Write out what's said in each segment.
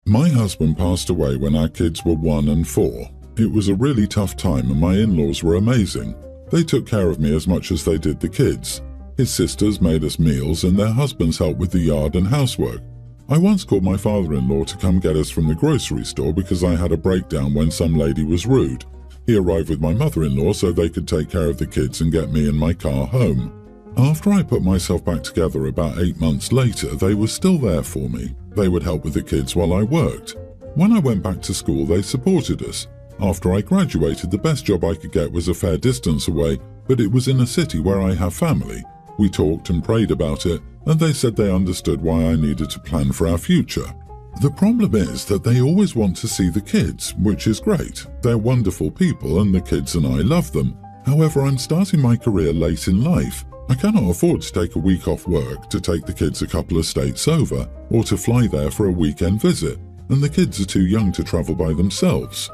My husband passed away when our kids were 1 and 4. It was a really tough time and my in-laws were amazing. They took care of me as much as they did the kids. His sisters made us meals and their husbands helped with the yard and housework. I once called my father-in-law to come get us from the grocery store because I had a breakdown when some lady was rude. He arrived with my mother-in-law so they could take care of the kids and get me and my car home. After I put myself back together about 8 months later, they were still there for me. They would help with the kids while I worked. When I went back to school, they supported us. After I graduated, the best job I could get was a fair distance away, but it was in a city where I have family. We talked and prayed about it, and they said they understood why I needed to plan for our future. The problem is that they always want to see the kids, which is great. They're wonderful people and the kids and I love them. However, I'm starting my career late in life. I cannot afford to take a week off work to take the kids a couple of states over, or to fly there for a weekend visit, and the kids are too young to travel by themselves.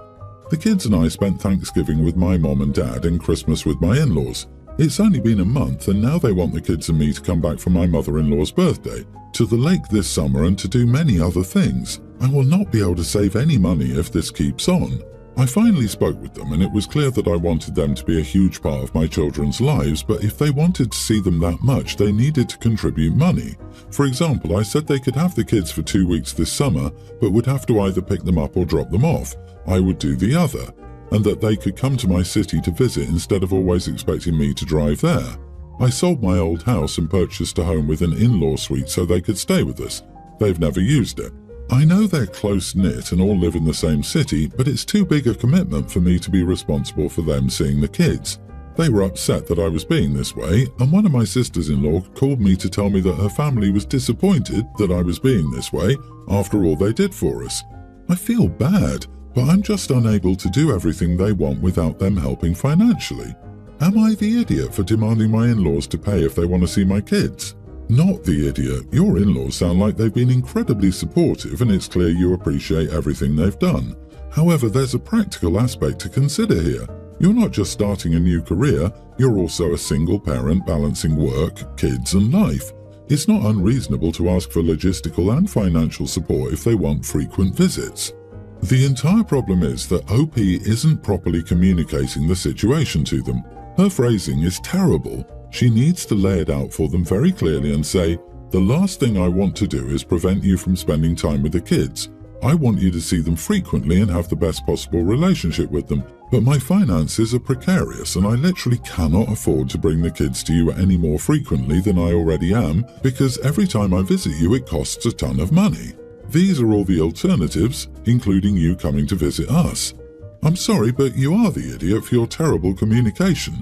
The kids and I spent Thanksgiving with my mom and dad and Christmas with my in-laws. It's only been a month and now they want the kids and me to come back for my mother-in-law's birthday, to the lake this summer and to do many other things. I will not be able to save any money if this keeps on. I finally spoke with them and it was clear that I wanted them to be a huge part of my children's lives, but if they wanted to see them that much, they needed to contribute money. For example, I said they could have the kids for 2 weeks this summer, but would have to either pick them up or drop them off. I would do the other, and that they could come to my city to visit instead of always expecting me to drive there. I sold my old house and purchased a home with an in-law suite so they could stay with us. They've never used it. I know they're close-knit and all live in the same city, but it's too big a commitment for me to be responsible for them seeing the kids. They were upset that I was being this way, and one of my sisters-in-law called me to tell me that her family was disappointed that I was being this way after all they did for us. I feel bad, but I'm just unable to do everything they want without them helping financially. Am I the idiot for demanding my in-laws to pay if they want to see my kids? Not the idiot. Your in-laws sound like they've been incredibly supportive and it's clear you appreciate everything they've done. However, there's a practical aspect to consider here. You're not just starting a new career, you're also a single parent balancing work, kids and life. It's not unreasonable to ask for logistical and financial support if they want frequent visits. The entire problem is that OP isn't properly communicating the situation to them. Her phrasing is terrible. She needs to lay it out for them very clearly and say, "The last thing I want to do is prevent you from spending time with the kids. I want you to see them frequently and have the best possible relationship with them, but my finances are precarious and I literally cannot afford to bring the kids to you any more frequently than I already am because every time I visit you it costs a ton of money. These are all the alternatives, including you coming to visit us. I'm sorry, but you are the idiot for your terrible communication."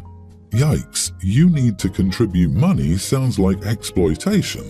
Yikes, you need to contribute money sounds like exploitation.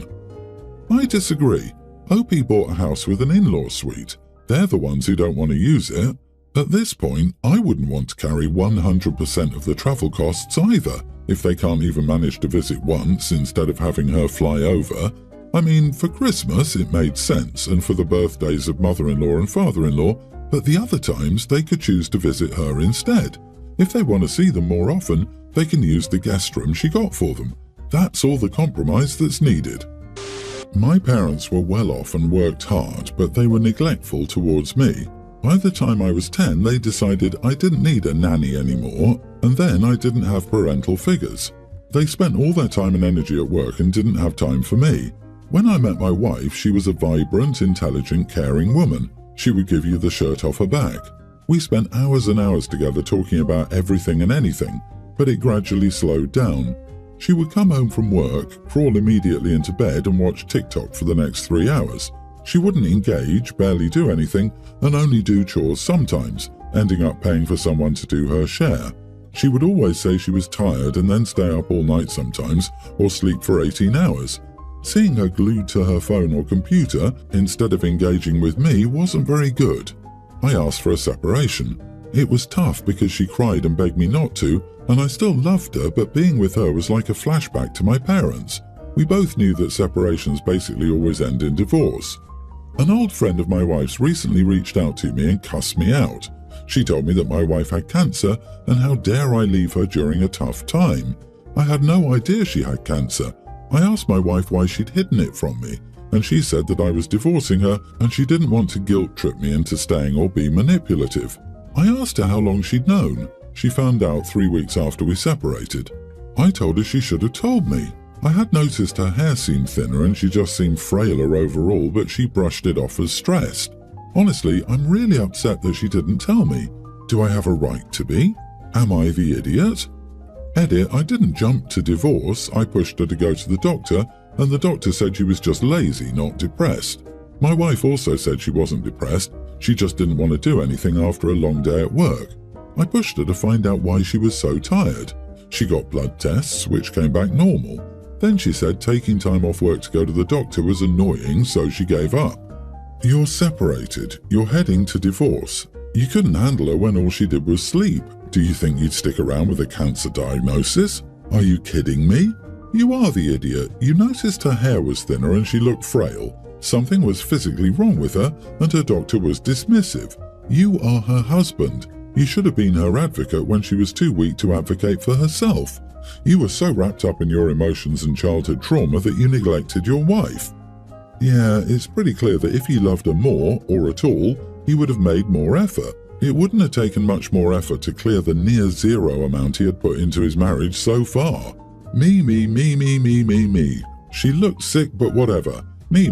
I disagree. OP bought a house with an in-law suite. They're the ones who don't want to use it. At this point, I wouldn't want to carry 100% of the travel costs either, if they can't even manage to visit once instead of having her fly over. I mean, for Christmas it made sense, and for the birthdays of mother-in-law and father-in-law, but the other times they could choose to visit her instead. If they want to see them more often, they can use the guest room she got for them. That's all the compromise that's needed. My parents were well off and worked hard, but they were neglectful towards me. By the time I was 10, they decided I didn't need a nanny anymore, and then I didn't have parental figures. They spent all their time and energy at work and didn't have time for me. When I met my wife, she was a vibrant, intelligent, caring woman. She would give you the shirt off her back. We spent hours and hours together talking about everything and anything, but it gradually slowed down. She would come home from work, crawl immediately into bed and watch TikTok for the next 3 hours. She wouldn't engage, barely do anything, and only do chores sometimes, ending up paying for someone to do her share. She would always say she was tired and then stay up all night sometimes, or sleep for 18 hours. Seeing her glued to her phone or computer instead of engaging with me wasn't very good. I asked for a separation. It was tough because she cried and begged me not to, and I still loved her, but being with her was like a flashback to my parents. We both knew that separations basically always end in divorce. An old friend of my wife's recently reached out to me and cussed me out. She told me that my wife had cancer and how dare I leave her during a tough time. I had no idea she had cancer. I asked my wife why she'd hidden it from me. and she said that I was divorcing her and she didn't want to guilt trip me into staying or be manipulative. I asked her how long she'd known. She found out 3 weeks after we separated. I told her she should have told me. I had noticed her hair seemed thinner and she just seemed frailer overall, but she brushed it off as stressed. Honestly, I'm really upset that she didn't tell me. Do I have a right to be? Am I the idiot? Edit, I didn't jump to divorce. I pushed her to go to the doctor, and the doctor said she was just lazy, not depressed. My wife also said she wasn't depressed, she just didn't want to do anything after a long day at work. I pushed her to find out why she was so tired. She got blood tests, which came back normal. Then she said taking time off work to go to the doctor was annoying, so she gave up. You're separated. You're heading to divorce. You couldn't handle her when all she did was sleep. Do you think you'd stick around with a cancer diagnosis? Are you kidding me? You are the idiot. You noticed her hair was thinner and she looked frail. Something was physically wrong with her and her doctor was dismissive. You are her husband. You should have been her advocate when she was too weak to advocate for herself. You were so wrapped up in your emotions and childhood trauma that you neglected your wife. Yeah, it's pretty clear that if he loved her more, or at all, he would have made more effort. It wouldn't have taken much more effort to clear the near zero amount he had put into his marriage so far. Me. She looked sick, but whatever. Me.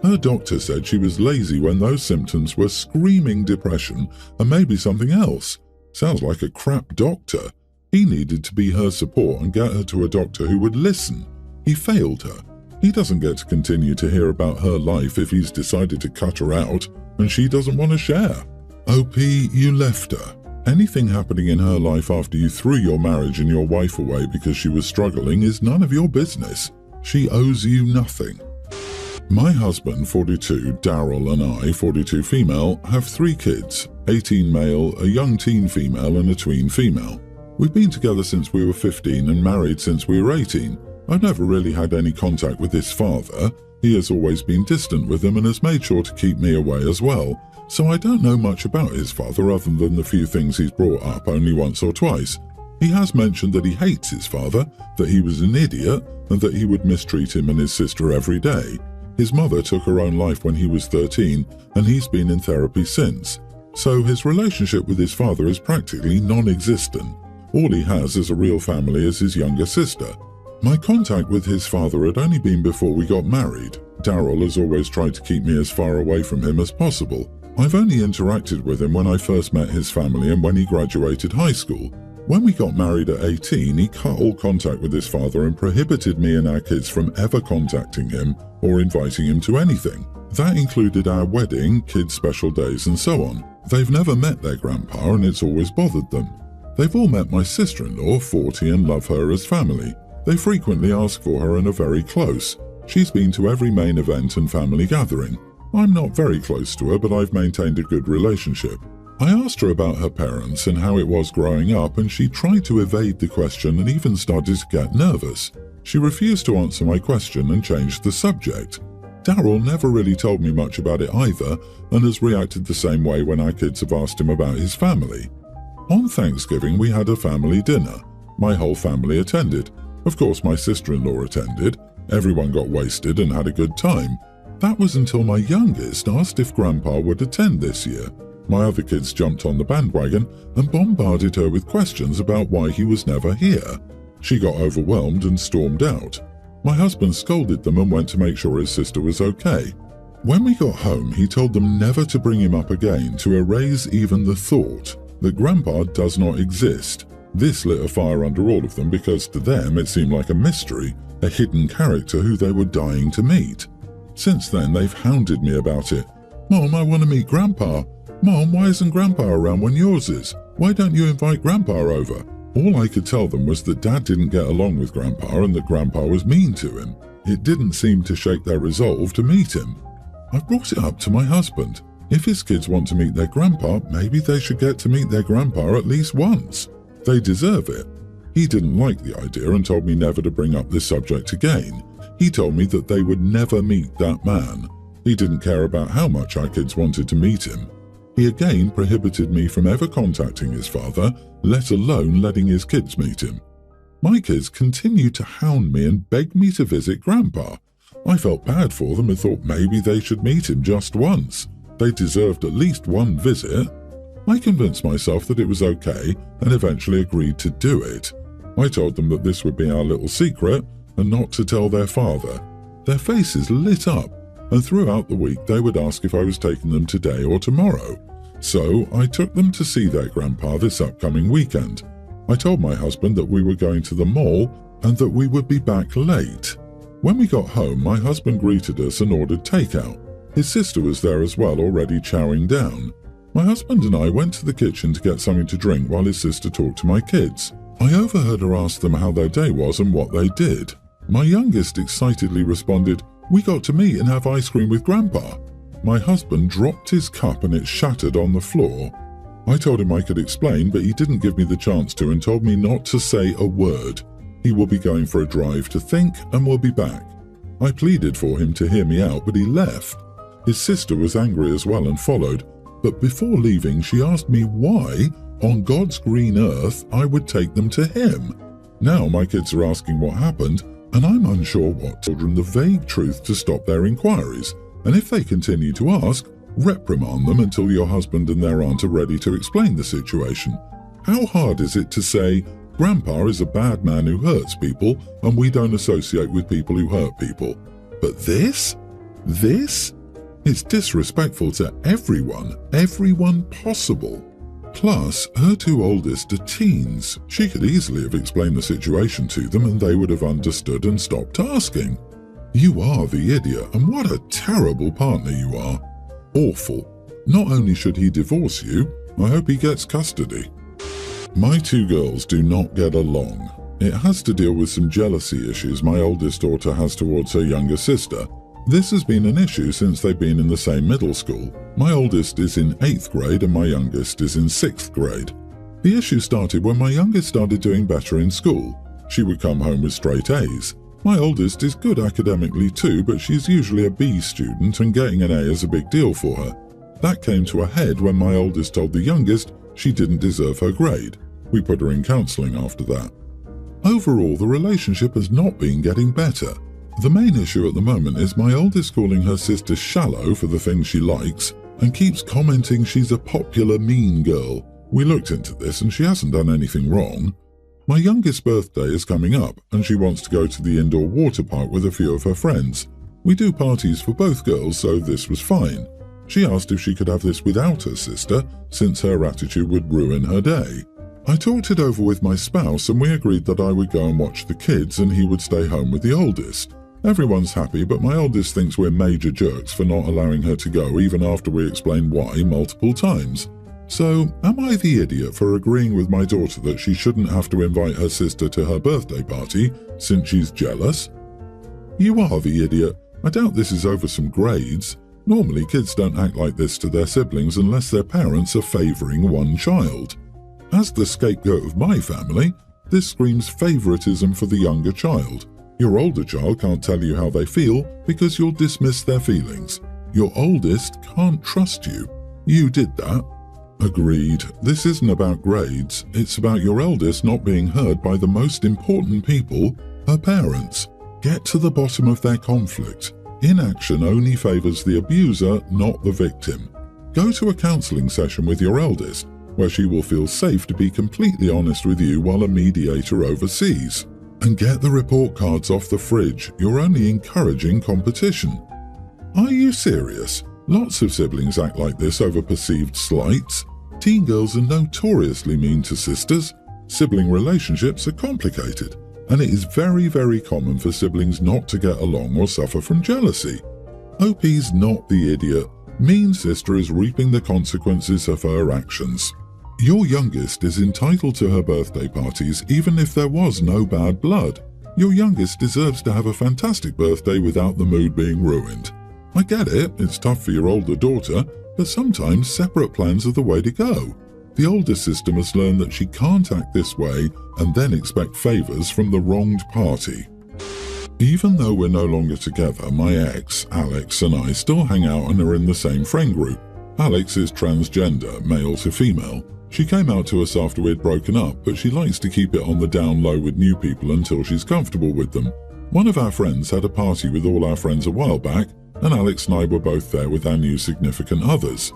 Her doctor said she was lazy when those symptoms were screaming depression and maybe something else. Sounds like a crap doctor. He needed to be her support and get her to a doctor who would listen. He failed her. He doesn't get to continue to hear about her life if he's decided to cut her out and she doesn't want to share. OP, you left her. Anything happening in her life after you threw your marriage and your wife away because she was struggling is none of your business. She owes you nothing. My husband, 42, Daryl, and I, 42 female, have 3 kids, 18 male, a young teen female, and a tween female. We've been together since we were 15 and married since we were 18. I've never really had any contact with his father. He has always been distant with him and has made sure to keep me away as well. So I don't know much about his father other than the few things he's brought up only once or twice. He has mentioned that he hates his father, that he was an idiot, and that he would mistreat him and his sister every day. His mother took her own life when he was 13, and he's been in therapy since. So his relationship with his father is practically non-existent. All he has as a real family is his younger sister. My contact with his father had only been before we got married. Daryl has always tried to keep me as far away from him as possible. I've only interacted with him when I first met his family and when he graduated high school. When we got married at 18, he cut all contact with his father and prohibited me and our kids from ever contacting him or inviting him to anything. That included our wedding, kids' special days, and so on. They've never met their grandpa and it's always bothered them. They've all met my sister-in-law, 40, and love her as family. They frequently ask for her and are very close. She's been to every main event and family gathering. I'm not very close to her, but I've maintained a good relationship. I asked her about her parents and how it was growing up, and she tried to evade the question and even started to get nervous. She refused to answer my question and changed the subject. Daryl never really told me much about it either, and has reacted the same way when our kids have asked him about his family. On Thanksgiving, we had a family dinner. My whole family attended. Of course, my sister-in-law attended. Everyone got wasted and had a good time. That was until my youngest asked if Grandpa would attend this year. My other kids jumped on the bandwagon and bombarded her with questions about why he was never here. She got overwhelmed and stormed out. My husband scolded them and went to make sure his sister was okay. When we got home, he told them never to bring him up again, to erase even the thought that Grandpa does not exist. This lit a fire under all of them because to them it seemed like a mystery, a hidden character who they were dying to meet. Since then, they've hounded me about it. Mom, I want to meet Grandpa. Mom, why isn't Grandpa around when yours is? Why don't you invite Grandpa over? All I could tell them was that Dad didn't get along with Grandpa and that Grandpa was mean to him. It didn't seem to shake their resolve to meet him. I've brought it up to my husband. If his kids want to meet their grandpa, maybe they should get to meet their grandpa at least once. They deserve it. He didn't like the idea and told me never to bring up this subject again. He told me that they would never meet that man. He didn't care about how much our kids wanted to meet him. He again prohibited me from ever contacting his father, let alone letting his kids meet him. My kids continued to hound me and beg me to visit Grandpa. I felt bad for them and thought maybe they should meet him just once. They deserved at least one visit. I convinced myself that it was okay and eventually agreed to do it. I told them that this would be our little secret and not to tell their father. Their faces lit up, and throughout the week they would ask if I was taking them today or tomorrow. So I took them to see their grandpa this upcoming weekend. I told my husband that we were going to the mall and that we would be back late. When we got home, my husband greeted us and ordered takeout. His sister was there as well, already chowing down. My husband and I went to the kitchen to get something to drink while his sister talked to my kids. I overheard her ask them how their day was and what they did. My youngest excitedly responded, "We got to meet and have ice cream with Grandpa." My husband dropped his cup and it shattered on the floor. I told him I could explain, but he didn't give me the chance to and told me not to say a word. He will be going for a drive to think and will be back. I pleaded for him to hear me out, but he left. His sister was angry as well and followed, but before leaving she asked me why, on God's green earth, I would take them to him. Now my kids are asking what happened, and I'm unsure what. Children the vague truth to stop their inquiries, and if they continue to ask, reprimand them until your husband and their aunt are ready to explain the situation. How hard is it to say, Grandpa is a bad man who hurts people and we don't associate with people who hurt people? But this? It's disrespectful to everyone possible. Plus, her two oldest are teens. She could easily have explained the situation to them and they would have understood and stopped asking. You are the idiot, and what a terrible partner you are. Awful. Not only should he divorce you, I hope he gets custody. My two girls do not get along. It has to deal with some jealousy issues my oldest daughter has towards her younger sister. This has been an issue since they've been in the same middle school. My oldest is in 8th grade and my youngest is in 6th grade. The issue started when my youngest started doing better in school. She would come home with straight A's. My oldest is good academically too, but she's usually a B student and getting an A is a big deal for her. That came to a head when my oldest told the youngest she didn't deserve her grade. We put her in counselling after that. Overall, the relationship has not been getting better. The main issue at the moment is my oldest calling her sister shallow for the things she likes and keeps commenting she's a popular mean girl. We looked into this and she hasn't done anything wrong. My youngest's birthday is coming up and she wants to go to the indoor water park with a few of her friends. We do parties for both girls, so this was fine. She asked if she could have this without her sister, since her attitude would ruin her day. I talked it over with my spouse and we agreed that I would go and watch the kids and he would stay home with the oldest. Everyone's happy, but my oldest thinks we're major jerks for not allowing her to go even after we explain why multiple times. So, am I the idiot for agreeing with my daughter that she shouldn't have to invite her sister to her birthday party since she's jealous? You are the idiot. I doubt this is over some grades. Normally kids don't act like this to their siblings unless their parents are favouring one child. As the scapegoat of my family, this screams favouritism for the younger child. Your older child can't tell you how they feel because you'll dismiss their feelings. Your oldest can't trust you. You did that. Agreed. This isn't about grades. It's about your eldest not being heard by the most important people, her parents. Get to the bottom of their conflict. Inaction only favours the abuser, not the victim. Go to a counselling session with your eldest, where she will feel safe to be completely honest with you while a mediator oversees. And get the report cards off the fridge. You're only encouraging competition. Are you serious? Lots of siblings act like this over perceived slights. Teen girls are notoriously mean to sisters. Sibling relationships are complicated, and it is very, very common for siblings not to get along or suffer from jealousy. OP's not the idiot. Mean sister is reaping the consequences of her actions. Your youngest is entitled to her birthday parties even if there was no bad blood. Your youngest deserves to have a fantastic birthday without the mood being ruined. I get it, it's tough for your older daughter, but sometimes separate plans are the way to go. The older sister must learn that she can't act this way and then expect favours from the wronged party. Even though we're no longer together, my ex, Alex, and I still hang out and are in the same friend group. Alex is transgender, male to female. She came out to us after we'd broken up, but she likes to keep it on the down low with new people until she's comfortable with them. One of our friends had a party with all our friends a while back, and Alex and I were both there with our new significant others.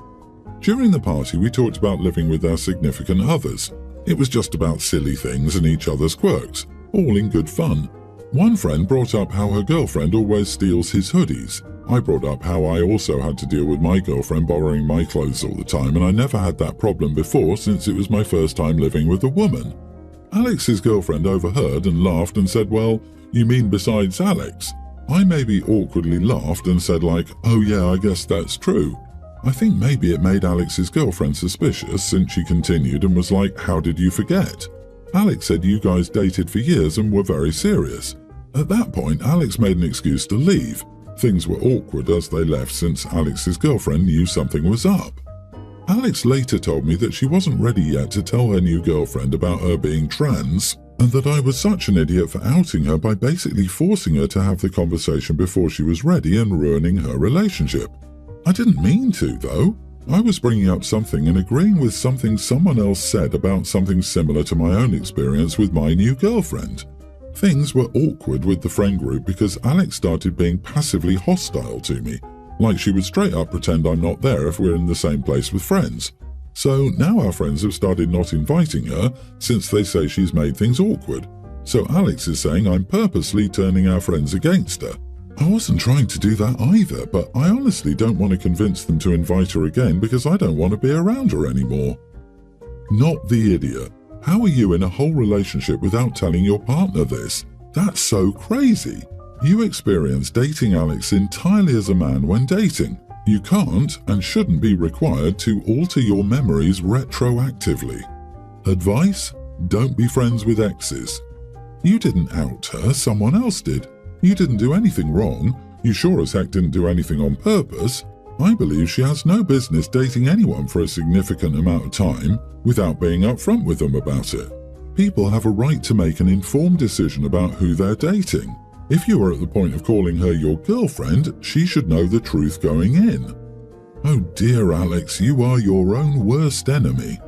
During the party, we talked about living with our significant others. It was just about silly things and each other's quirks, all in good fun. One friend brought up how her girlfriend always steals his hoodies. I brought up how I also had to deal with my girlfriend borrowing my clothes all the time, and I never had that problem before since it was my first time living with a woman. Alex's girlfriend overheard and laughed and said, "Well, you mean besides Alex?" I maybe awkwardly laughed and said like, "Oh yeah, I guess that's true." I think maybe it made Alex's girlfriend suspicious since she continued and was like, "How did you forget?" Alex said you guys dated for years and were very serious. At that point, Alex made an excuse to leave. Things were awkward as they left since Alex's girlfriend knew something was up. Alex later told me that she wasn't ready yet to tell her new girlfriend about her being trans, and that I was such an idiot for outing her by basically forcing her to have the conversation before she was ready and ruining her relationship. I didn't mean to, though. I was bringing up something and agreeing with something someone else said about something similar to my own experience with my new girlfriend. Things were awkward with the friend group because Alex started being passively hostile to me, like she would straight up pretend I'm not there if we're in the same place with friends. So now our friends have started not inviting her since they say she's made things awkward. So Alex is saying I'm purposely turning our friends against her. I wasn't trying to do that either, but I honestly don't want to convince them to invite her again because I don't want to be around her anymore. Not the idiot. How are you in a whole relationship without telling your partner this? That's so crazy. You experienced dating Alex entirely as a man when dating. You can't and shouldn't be required to alter your memories retroactively. Advice? Don't be friends with exes. You didn't out her, someone else did. You didn't do anything wrong. You sure as heck didn't do anything on purpose. I believe she has no business dating anyone for a significant amount of time without being upfront with them about it. People have a right to make an informed decision about who they're dating. If you are at the point of calling her your girlfriend, she should know the truth going in. Oh dear Alex, you are your own worst enemy.